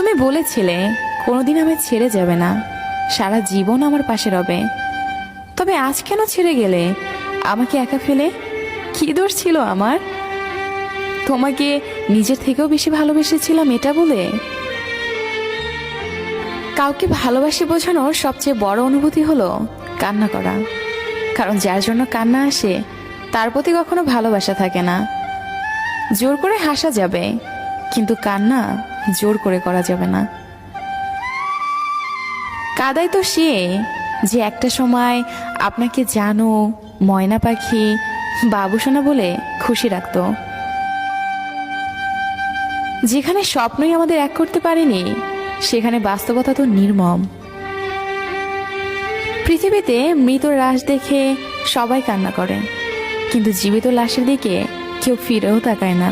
তুমি বলেছিলে কোনোদিন আমায় ছেড়ে যাবে না, সারা জীবন আমার পাশে রবে। তবে আজ কেন ছেড়ে গেলে আমাকে একা ফেলে? কি দোষ ছিল আমার? তোমাকে নিজের থেকেও বেশি ভালোবেসেছিলাম এটা বলে? কাউকে ভালোবাসি বোঝানোর সবচেয়ে বড় অনুভূতি হলো কান্না করা। কারণ যার জন্য কান্না আসে তার প্রতি কখনো ভালোবাসা থাকে না। জোর করে হাসা যাবে, কিন্তু কান্না জোর করে করা যাবে না। কাদাই তো সে যে একটা সময় আপনাকে জানো, ময়না পাখি, বাবুসোনা বলে খুশি রাখতো। যেখানে স্বপ্নই আমাদের এক করতে পারেনি, সেখানে বাস্তবতা তো নির্মম। পৃথিবীতে মৃত লাশ দেখে সবাই কান্না করে, কিন্তু জীবিত লাশের দিকে কেউ ফিরেও তাকায় না।